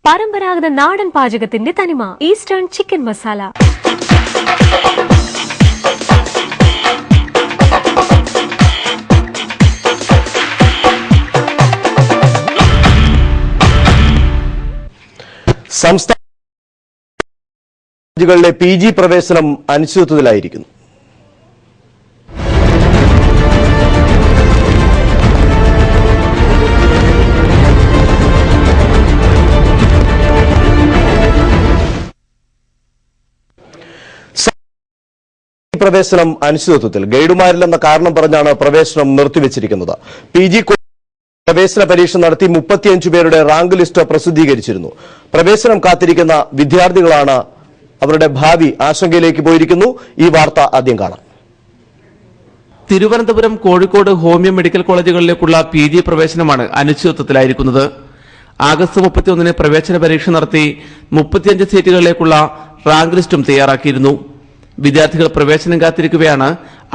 പരമ്പരാഗത നാടൻ പാചകത്തിന്റെ തനിമ ഈസ്റ്റേൺ ചിക്കൻ മസാല. സംസ്ഥാന കോളേജുകളിലെ PG പ്രവേശനം അനിശ്ചിതത്വത്തിലായിരിക്കുന്നു. പ്രവേശനം അനിശ്ചിതത്വത്തിൽ. ഗൈഡുമാരില്ലെന്ന കാരണം പറഞ്ഞാണ് പ്രവേശനം നിർത്തിവച്ചിരിക്കുന്നത്. PG പ്രവേശന പരീക്ഷ നടത്തി 35 പേരുടെ റാങ്ക് ലിസ്റ്റ് പ്രസിദ്ധീകരിച്ചിരുന്നു. പ്രവേശനം കാത്തിരിക്കുന്ന വിദ്യാർത്ഥികളാണ് അവരുടെ ഭാവി ആശങ്കയിലേക്ക് പോയിരിക്കുന്നു. ഈ വാർത്ത ആദ്യം കാണാം. തിരുവനന്തപുരം, കോഴിക്കോട് ഹോമിയോ മെഡിക്കൽ കോളേജുകളിലേക്കുള്ള PG പ്രവേശനമാണ് അനിശ്ചിതത്വത്തിലായിരിക്കുന്നത്. ആഗസ്റ്റ് 31-ന് പ്രവേശന പരീക്ഷ നടത്തി 35 സീറ്റുകളിലേക്കുള്ള റാങ്ക് ലിസ്റ്റും തയ്യാറാക്കിയിരുന്നു. വിദ്യാർത്ഥികൾ പ്രവേശനം കാത്തിരിക്കുകയാണ്.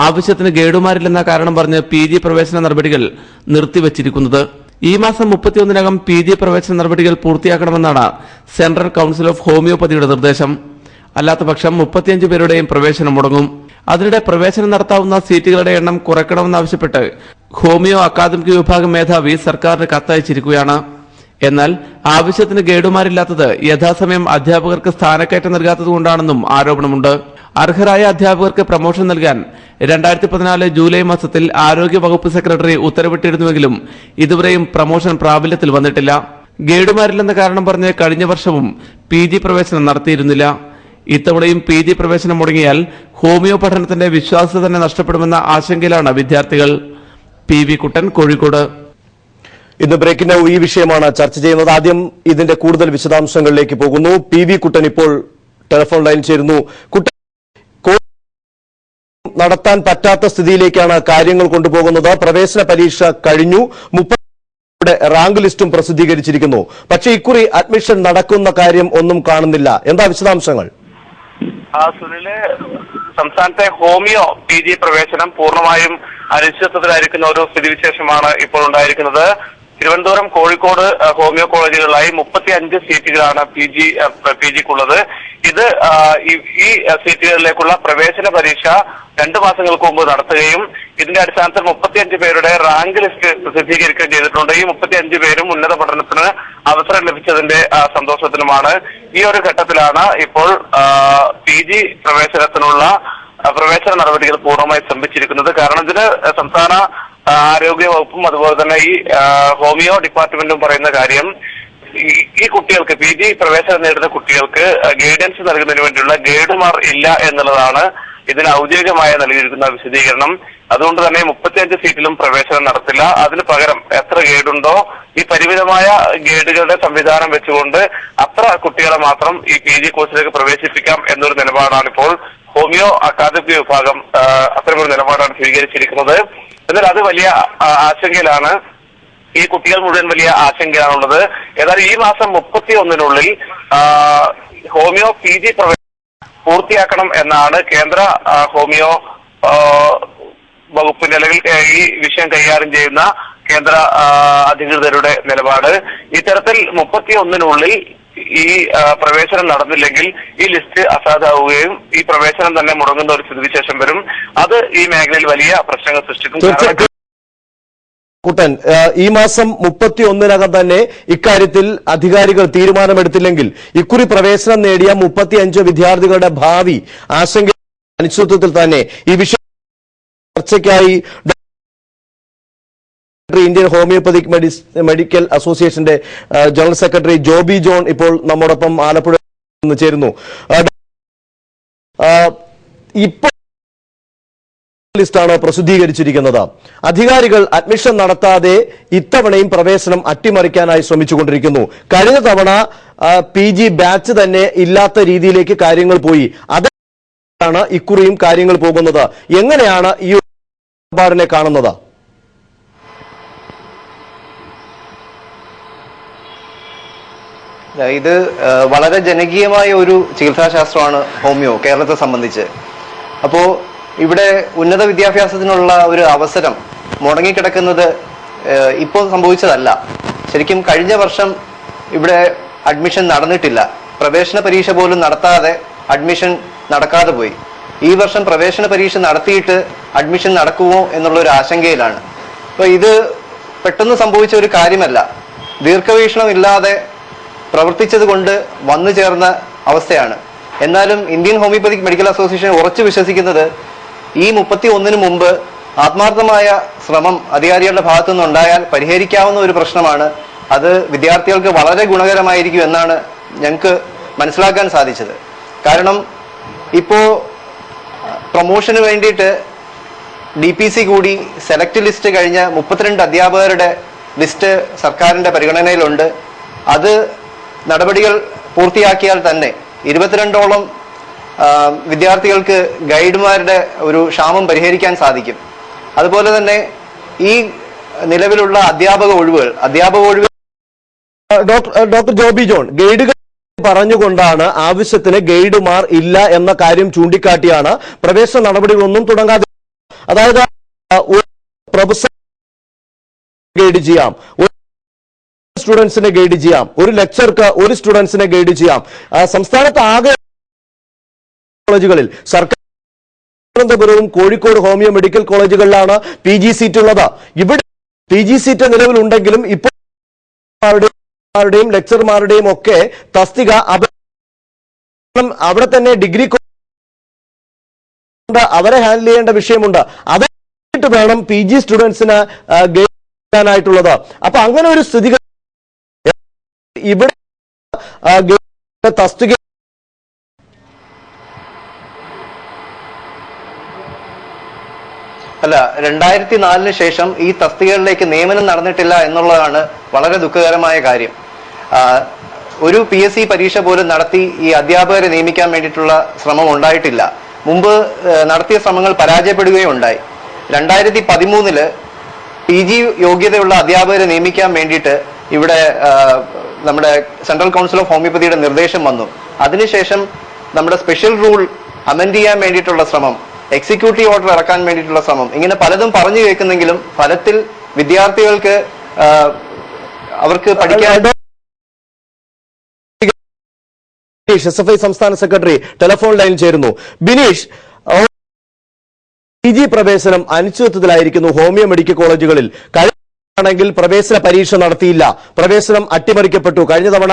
ആവശ്യത്തിന് ഗൈഡുമാരില്ലെന്ന കാരണം പറഞ്ഞ് PG പ്രവേശന നടപടികൾ നിർത്തിവച്ചിരിക്കുന്നത്. ഈ മാസം 31-നകം PG പ്രവേശന നടപടികൾ പൂർത്തിയാക്കണമെന്നാണ് സെൻട്രൽ കൌൺസിൽ ഓഫ് ഹോമിയോപ്പതിയുടെ നിർദ്ദേശം. അല്ലാത്തപക്ഷം 35 പേരുടെയും പ്രവേശനം മുടങ്ങും. അതിനിടെ പ്രവേശനം നടത്താവുന്ന സീറ്റുകളുടെ എണ്ണം കുറയ്ക്കണമെന്നാവശ്യപ്പെട്ട് ഹോമിയോ അക്കാദമിക് വിഭാഗം മേധാവി സർക്കാരിന് കത്തയച്ചിരിക്കുകയാണ്. എന്നാൽ ആവശ്യത്തിന് ഗൈഡുമാരില്ലാത്തത് യഥാസമയം അധ്യാപകർക്ക് സ്ഥാനക്കയറ്റം നൽകാത്തതുകൊണ്ടാണെന്നും ആരോപണമുണ്ട്. അർഹരായ അധ്യാപകർക്ക് പ്രമോഷൻ നൽകാൻ 2014 ജൂലൈ മാസത്തിൽ ആരോഗ്യ വകുപ്പ് സെക്രട്ടറി ഉത്തരവിട്ടിരുന്നുവെങ്കിലും ഇതുവരെയും പ്രമോഷൻ പ്രാബല്യത്തിൽ വന്നിട്ടില്ല. ഗൈഡുമാരില്ലെന്ന കാരണം പറഞ്ഞ് കഴിഞ്ഞ വർഷവും PG പ്രവേശനം നടത്തിയിരുന്നില്ല. ഇത്തവണയും PG പ്രവേശനം മുടങ്ങിയാൽ ഹോമിയോ പഠനത്തിന്റെ വിശ്വാസ്യത തന്നെ നഷ്ടപ്പെടുമെന്ന ആശങ്കയിലാണ് വിദ്യാർത്ഥികൾ. PV കുട്ടൻ, കോഴിക്കോട്. ഇന്ന് ബ്രേക്കിംഗ് ഈ വിഷയമാണ് ചർച്ച ചെയ്യുന്നത്. ആദ്യം ഇതിന്റെ കൂടുതൽ വിശദാംശങ്ങളിലേക്ക് പോകുന്നു. PV കുട്ടൻ ഇപ്പോൾ ടെലിഫോൺ ലൈൻ ചേരുന്നു. കുട്ടൻ, നടത്താൻ പറ്റാത്ത സ്ഥിതിയിലേക്കാണ് കാര്യങ്ങൾ കൊണ്ടുപോകുന്നത്. പ്രവേശന പരീക്ഷ കഴിഞ്ഞു, 30 റാങ്ക് ലിസ്റ്റും പ്രസിദ്ധീകരിച്ചിരിക്കുന്നു. പക്ഷേ ഇക്കുറി അഡ്മിഷൻ നടക്കുന്ന കാര്യം ഒന്നും കാണുന്നില്ല. എന്താ വിശദാംശങ്ങൾ? സുനില്, സംസ്ഥാനത്തെ ഹോമിയോ PG പ്രവേശനം പൂർണ്ണമായും അനിശ്ചിതത്വത്തിലായിരിക്കുന്ന ഒരു സ്ഥിതിവിശേഷമാണ് ഇപ്പോൾ ഉണ്ടായിരിക്കുന്നത്. തിരുവനന്തപുരം, കോഴിക്കോട് ഹോമിയോ കോളേജുകളിലായി 35 സീറ്റുകളാണ് PGക്കുള്ളത്. ഇത് ഈ സീറ്റുകളിലേക്കുള്ള പ്രവേശന പരീക്ഷ 2 മാസങ്ങൾക്ക് മുമ്പ് നടത്തുകയും ഇതിന്റെ അടിസ്ഥാനത്തിൽ 35 പേരുടെ റാങ്ക് ലിസ്റ്റ് പ്രസിദ്ധീകരിക്കുകയും ചെയ്തിട്ടുണ്ട്. ഈ 35 പേരും ഉന്നത പഠനത്തിന് അവസരം ലഭിച്ചതിന്റെ സന്തോഷത്തിലുമാണ്. ഈ ഒരു ഘട്ടത്തിലാണ് ഇപ്പോൾ PG പ്രവേശനത്തിനുള്ള പ്രവേശന നടപടികൾ പൂർണ്ണമായി സ്തംഭിച്ചിരിക്കുന്നത്. കാരണം ഇതിന് സംസ്ഥാന ആരോഗ്യ വകുപ്പും അതുപോലെ തന്നെ ഈ ഹോമിയോ ഡിപ്പാർട്ട്മെന്റും പറയുന്ന കാര്യം, ഈ കുട്ടികൾക്ക് PG പ്രവേശനം നേടുന്ന കുട്ടികൾക്ക് ഗൈഡൻസ് നൽകുന്നതിന് വേണ്ടിയുള്ള ഗൈഡുമാർ ഇല്ല എന്നുള്ളതാണ് ഇതിന് ഔദ്യോഗികമായി നൽകിയിരിക്കുന്ന വിശദീകരണം. അതുകൊണ്ട് തന്നെ 35 സീറ്റിലും പ്രവേശനം നടത്തില്ല. അതിന് പകരം എത്ര ഗൈഡുണ്ടോ ഈ പരിമിതമായ ഗൈഡുകളുടെ സംവിധാനം വെച്ചുകൊണ്ട് അത്ര കുട്ടികളെ മാത്രം ഈ PG കോഴ്സിലേക്ക് പ്രവേശിപ്പിക്കാം എന്നൊരു നിലപാടാണ് ഇപ്പോൾ ഹോമിയോ അക്കാദമിക് വിഭാഗം അത്തരമൊരു നിലപാടാണ് സ്വീകരിച്ചിരിക്കുന്നത്. എന്നാൽ അത് വലിയ ആശങ്കയിലാണ്. ഈ കുട്ടികൾ മുഴുവൻ വലിയ ആശങ്കയാണുള്ളത്. ഏതായാലും ഈ മാസം 31-നുള്ളിൽ ഹോമിയോ PG പ്രവേശനം പൂർത്തിയാക്കണം എന്നാണ് കേന്ദ്ര ഹോമിയോ വകുപ്പിന്റെ അല്ലെങ്കിൽ ഈ വിഷയം കൈകാര്യം ചെയ്യുന്ന കേന്ദ്ര അധികൃതരുടെ നിലപാട്. ഇത്തരത്തിൽ 31-നുള്ളിൽ ഈ പ്രവേശനം നടന്നില്ലെങ്കിൽ ഈ ലിസ്റ്റ് അസാധുവാവുകയും ഈ പ്രവേശനം തന്നെ മുടങ്ങുന്ന ഒരു സ്ഥിതിവിശേഷം വരും. അത് ഈ മേഖലയിൽ വലിയ പ്രശ്നങ്ങൾ സൃഷ്ടിക്കും. കുട്ടൻ, ഈ മാസം 31-നകം തന്നെ ഇക്കാര്യത്തിൽ അധികാരികൾ തീരുമാനമെടുത്തില്ലെങ്കിൽ ഇക്കുറി പ്രവേശനം നേടിയ 35 വിദ്യാർത്ഥികളുടെ ഭാവി ആശങ്ക അനിശ്ചിതത്വത്തിൽ തന്നെ. ഈ വിഷയം ചർച്ചയ്ക്കായി ഇന്ത്യൻ ഹോമിയോപ്പതിക് മെഡിക്കൽ അസോസിയേഷന്റെ ജനറൽ സെക്രട്ടറി ജോബി ജോൺ ഇപ്പോൾ നമ്മോടൊപ്പം ആലപ്പുഴ നിന്ന് ചേരുന്നു. ഇപ്പോൾ ലിസ്റ്റാണ് പ്രസിദ്ധീകരിച്ചിരിക്കുന്നത്. അധികാരികൾ അഡ്മിഷൻ നടത്താതെ ഇത്തവണയും പ്രവേശനം അട്ടിമറിക്കാനായി ശ്രമിച്ചുകൊണ്ടിരിക്കുന്നു. കഴിഞ്ഞ തവണ PG ബാച്ച് തന്നെ ഇല്ലാത്ത രീതിയിലേക്ക് കാര്യങ്ങൾ പോയി. അതാണ് ഇക്കുറിയും കാര്യങ്ങൾ പോകുന്നത്. എങ്ങനെയാണ് ഈ നിലപാടിനെ കാണുന്നത്? ഇത് വളരെ ജനകീയമായ ഒരു ചികിത്സാശാസ്ത്രമാണ് ഹോമിയോ കേരളത്തെ സംബന്ധിച്ച്. അപ്പോൾ ഇവിടെ ഉന്നത വിദ്യാഭ്യാസത്തിനുള്ള ഒരു അവസരം മുടങ്ങിക്കിടക്കുന്നത് ഇപ്പോൾ സംഭവിച്ചതല്ല. ശരിക്കും കഴിഞ്ഞ വർഷം ഇവിടെ അഡ്മിഷൻ നടന്നിട്ടില്ല. പ്രവേശന പരീക്ഷ പോലും നടത്താതെ അഡ്മിഷൻ നടക്കാതെ പോയി. ഈ വർഷം പ്രവേശന പരീക്ഷ നടത്തിയിട്ട് അഡ്മിഷൻ നടക്കുമോ എന്നുള്ള ഒരു ആശങ്കയിലാണ്. അപ്പോൾ ഇത് പെട്ടെന്ന് സംഭവിച്ച ഒരു കാര്യമല്ല, ദീർഘവീക്ഷണമില്ലാതെ പ്രവർത്തിച്ചത് കൊണ്ട് വന്നു ചേർന്ന അവസ്ഥയാണ്. എന്നാലും ഇന്ത്യൻ ഹോമിയോപ്പതിക് മെഡിക്കൽ അസോസിയേഷൻ ഉറച്ചു വിശ്വസിക്കുന്നത് ഈ 31 മുമ്പ് ആത്മാർത്ഥമായ ശ്രമം അധികാരികളുടെ ഭാഗത്തു നിന്നുണ്ടായാൽ പരിഹരിക്കാവുന്ന ഒരു പ്രശ്നമാണ്. അത് വിദ്യാർത്ഥികൾക്ക് വളരെ ഗുണകരമായിരിക്കും എന്നാണ് ഞങ്ങൾക്ക് മനസ്സിലാക്കാൻ സാധിച്ചത്. കാരണം ഇപ്പോൾ പ്രൊമോഷന് വേണ്ടിയിട്ട് DPC കൂടി സെലക്ട് ലിസ്റ്റ് കഴിഞ്ഞ 32 അധ്യാപകരുടെ ലിസ്റ്റ് സർക്കാരിന്റെ പരിഗണനയിലുണ്ട്. അത് നടപടികൾ പൂർത്തിയാക്കിയാൽ തന്നെ 22ഓളം വിദ്യാർത്ഥികൾക്ക് ഗൈഡുമാരുടെ ഒരു ക്ഷാമം പരിഹരിക്കാൻ സാധിക്കും. അതുപോലെ തന്നെ ഈ നിലവിലുള്ള അധ്യാപക ഒഴിവുകൾ ഡോക്ടർ ജോബി ജോൺ, ഗൈഡുകൾ പറഞ്ഞുകൊണ്ടാണ് ആവശ്യത്തിന് ഗൈഡുമാർ ഇല്ല എന്ന കാര്യം ചൂണ്ടിക്കാട്ടിയാണ് പ്രവേശന നടപടികളൊന്നും തുടങ്ങാതെ. അതായത് പ്രൊഫസർ ഗൈഡ് ചെയ്യാം, സ്റ്റുഡൻസിനെ ഗൈഡ് ചെയ്യാം, ഒരു ലെക്ചർക്ക് ഒരു സ്റ്റുഡൻസിനെ ഗൈഡ് ചെയ്യാം. സംസ്ഥാനത്ത് ആകെ കോളേജുകളിൽ സർക്കാർ തിരുവനന്തപുരവും കോഴിക്കോട് ഹോമിയോ മെഡിക്കൽ കോളേജുകളിലാണ് PG സീറ്റ് ഉള്ളത്. ഇവിടെ PG സീറ്റ് നിലവിലുണ്ടെങ്കിലും ഇപ്പോൾ ലെക്ചർമാരുടെയും ഒക്കെ തസ്തിക അവിടെ തന്നെ ഡിഗ്രി അവരെ ഹാൻഡിൽ ചെയ്യേണ്ട വിഷയമുണ്ട്. അത് വേണം PG സ്റ്റുഡൻസിന് ഗൈഡ് ചെയ്യാനായിട്ടുള്ളത്. അപ്പൊ അങ്ങനെ ഒരു സ്ഥിതി ഇവിടെ തസ്തിക അല്ല, 2004 ശേഷം ഈ തസ്തികകളിലേക്ക് നിയമനം നടന്നിട്ടില്ല എന്നുള്ളതാണ് വളരെ ദുഃഖകരമായ കാര്യം. ഒരു PSC പരീക്ഷ പോലും നടത്തി ഈ അധ്യാപകരെ നിയമിക്കാൻ വേണ്ടിയിട്ടുള്ള ശ്രമം ഉണ്ടായിട്ടില്ല. മുമ്പ് നടത്തിയ ശ്രമങ്ങൾ പരാജയപ്പെടുകയുണ്ടായി. 2013 PG യോഗ്യതയുള്ള അധ്യാപകരെ നിയമിക്കാൻ വേണ്ടിയിട്ട് ഇവിടെ നമ്മുടെ സെൻട്രൽ കൗൺസിൽ ഓഫ് ഹോമിയോപ്പതിയുടെ നിർദ്ദേശം വന്നു. അതിനുശേഷം നമ്മുടെ സ്പെഷ്യൽ റൂൾ അമെൻഡ് ചെയ്യാൻ വേണ്ടിയിട്ടുള്ള ശ്രമം, എക്സിക്യൂട്ടീവ് ഓർഡർ ഇറക്കാൻ വേണ്ടിയിട്ടുള്ള ശ്രമം, ഇങ്ങനെ പലതും പറഞ്ഞു കേൾക്കുന്നെങ്കിലും ഫലത്തിൽ വിദ്യാർത്ഥികൾക്ക് അവർക്ക് പഠിക്കാൻ. SFI സംസ്ഥാന സെക്രട്ടറി ടെലിഫോൺ ലൈനിൽ ചേരുന്നു. ബിനീഷ്, PG പ്രവേശനം അനിശ്ചിതത്വത്തിലായിരിക്കുന്നു ഹോമിയോ മെഡിക്കൽ കോളേജുകളിൽ. ണെങ്കിൽ പ്രവേശന പരീക്ഷ നടത്തിയില്ല, പ്രവേശനം അട്ടിമറിക്കപ്പെട്ടു. കഴിഞ്ഞ തവണ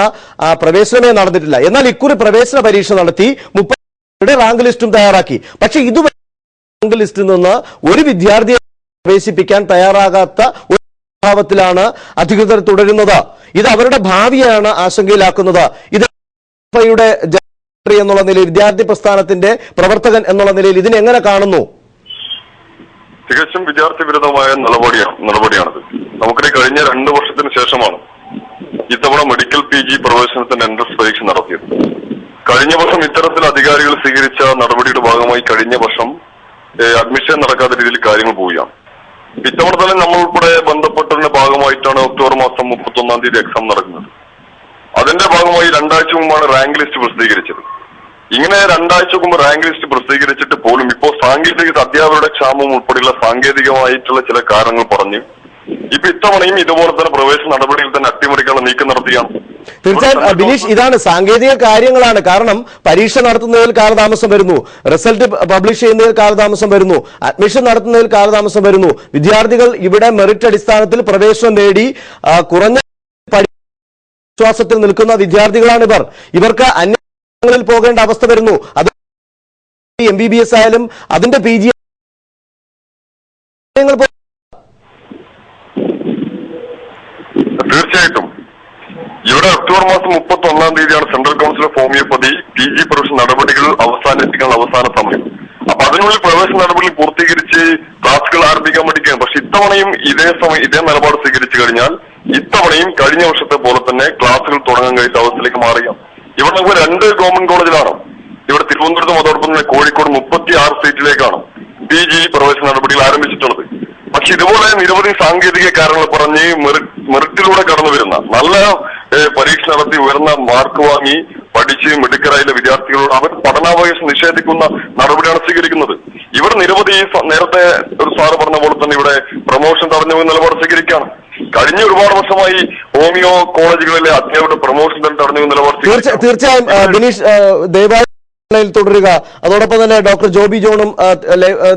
പ്രവേശനമേ നടന്നിട്ടില്ല. എന്നാൽ ഇക്കുറി പ്രവേശന പരീക്ഷ നടത്തി 30 റാങ്ക് ലിസ്റ്റും തയ്യാറാക്കി. പക്ഷെ ഇതുവരെ റാങ്ക് ലിസ്റ്റിൽ നിന്ന് ഒരു വിദ്യാർത്ഥിയെ പ്രവേശിപ്പിക്കാൻ തയ്യാറാകാത്ത ഒരു ഭാവത്തിലാണ് അധികൃതർ തുടരുന്നത്. ഇത് അവരുടെ ഭാവിയാണ് ആശങ്കയിലാക്കുന്നത്. ഇത് യുടെ എന്നുള്ള നിലയിൽ, വിദ്യാർത്ഥി പ്രസ്ഥാനത്തിന്റെ പ്രവർത്തകൻ എന്നുള്ള നിലയിൽ ഇതിനെ എങ്ങനെ കാണുന്നു? തികച്ചും വിദ്യാർത്ഥി വിരുദ്ധമായ നടപടിയാണിത്. നമുക്കറിയാം, കഴിഞ്ഞ 2 വർഷത്തിന് ശേഷമാണ് ഇത്തവണ മെഡിക്കൽ PG പ്രവേശനത്തിന്റെ എൻട്രൻസ് പരീക്ഷ നടത്തിയത്. കഴിഞ്ഞ വർഷം ഇത്തരത്തിൽ അധികാരികൾ സ്വീകരിച്ച നടപടിയുടെ ഭാഗമായി കഴിഞ്ഞ വർഷം അഡ്മിഷൻ നടക്കാത്ത രീതിയിൽ കാര്യങ്ങൾ പോവുകയാണ്. ഇത്തവണ തന്നെ നമ്മൾ ഉൾപ്പെടെ ബന്ധപ്പെട്ടതിന്റെ ഭാഗമായിട്ടാണ് ഒക്ടോബർ മാസം 31-ാം തീയതി എക്സാം നടക്കുന്നത്. അതിന്റെ ഭാഗമായി 2 ആഴ്ച മുമ്പാണ് റാങ്ക് ലിസ്റ്റ് പ്രസിദ്ധീകരിച്ചത്. ഇങ്ങനെ 2 ആഴ്ച മുമ്പ് റാങ്ക് ലിസ്റ്റ് പ്രസിദ്ധീകരിച്ചിട്ട് പോലും ഇപ്പോൾ സാങ്കേതിക അധ്യാപകരുടെ ക്ഷാമം ഉൾപ്പെടെയുള്ള സാങ്കേതികമായിട്ടുള്ള ചില കാരണങ്ങൾ പറഞ്ഞ് ഇപ്പൊ ഇത്തവണയും ഇതുപോലെ തന്നെ പ്രവേശന നടപടിയിൽ തന്നെ അട്ടിമറിക്കാനുള്ള നീക്കം നടത്തിയാണ്. തീർച്ചയായും ബിനീഷ്, ഇതാണ് സാങ്കേതിക കാര്യങ്ങളാണ്. കാരണം പരീക്ഷ നടത്തുന്നതിൽ കാലതാമസം വരുന്നു, റിസൾട്ട് പബ്ലിഷ് ചെയ്യുന്നതിൽ കാലതാമസം വരുന്നു, അഡ്മിഷൻ നടത്തുന്നതിൽ കാലതാമസം വരുന്നു. വിദ്യാർത്ഥികൾ ഇവിടെ മെറിറ്റ് അടിസ്ഥാനത്തിൽ പ്രവേശനം നേടി കുറഞ്ഞ വിശ്വാസത്തിൽ നിൽക്കുന്ന വിദ്യാർത്ഥികളാണ് ഇവർ. ഇവർക്ക് അന്യങ്ങളിൽ പോകേണ്ട അവസ്ഥ വരുന്നു. അത് MBBS ആയാലും അതിന്റെ PG തീർച്ചയായിട്ടും ഇവിടെ ഒക്ടോബർ മാസം 31-ാം തീയതിയാണ് central council of homoeopathy PG പ്രവേശന നടപടികൾ അവസാനിപ്പിക്കാനുള്ള അവസാന സമയം. അപ്പൊ അതിനുള്ളിൽ പ്രവേശന നടപടികൾ പൂർത്തീകരിച്ച് ക്ലാസുകൾ ആരംഭിക്കാൻ വേണ്ടിയാണ്. പക്ഷെ ഇത്തവണയും ഇതേ നിലപാട് സ്വീകരിച്ചു കഴിഞ്ഞാൽ ഇത്തവണയും കഴിഞ്ഞ വർഷത്തെ പോലെ തന്നെ ക്ലാസുകൾ തുടങ്ങാൻ കഴിയുന്ന അവസ്ഥയിലേക്ക് മാറിയാം. ഇവിടെ നമുക്ക് 2 ഗവൺമെന്റ് കോളേജിലാണ്. ഇവിടെ തിരുവനന്തപുരത്തും അതോടൊപ്പം തന്നെ കോഴിക്കോട് 36 സീറ്റിലേക്കാണ് PG പ്രവേശന നടപടികൾ ആരംഭിച്ചിട്ടുള്ളത്. പക്ഷെ ഇതുപോലെ നിരവധി സാങ്കേതിക കാരണങ്ങൾ പറഞ്ഞ് മെറിറ്റിലൂടെ കടന്നു വരുന്ന നല്ല പരീക്ഷ നടത്തി ഉയർന്ന മാർക്ക് വാങ്ങി പഠിച്ച് മിടുക്കരായുള്ള വിദ്യാർത്ഥികളോട് അവർ പഠനാവകാശം നിഷേധിക്കുന്ന നടപടിയാണ് സ്വീകരിക്കുന്നത്. ഇവർ നിരവധി നേരത്തെ ഒരു സാറ് പറഞ്ഞ പോലെ തന്നെ ഇവിടെ പ്രൊമോഷൻ തടഞ്ഞു നിലപാട് സ്വീകരിക്കുകയാണ്. കഴിഞ്ഞ ഒരുപാട് വർഷമായി ഹോമിയോ കോളേജുകളിലെ അധ്യാപകരുടെ പ്രൊമോഷൻ തന്നെ തടഞ്ഞു നിലപാട് തീർച്ചയായും ബിനീഷ് ദയവായി തുടരുക. അതോടൊപ്പം തന്നെ ഡോക്ടർ ജോബി ജോണും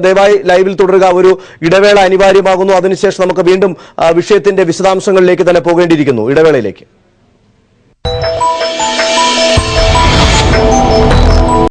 ദയവായി ലൈവിൽ തുടരുക. ഒരു ഇടവേള അനിവാര്യമാകുന്നു. അതിനുശേഷം നമുക്ക് വീണ്ടും വിഷയത്തിന്റെ വിശദാംശങ്ങളിലേക്ക് തന്നെ പോകേണ്ടിയിരിക്കുന്നു. ഇടവേളയിലേക്ക്.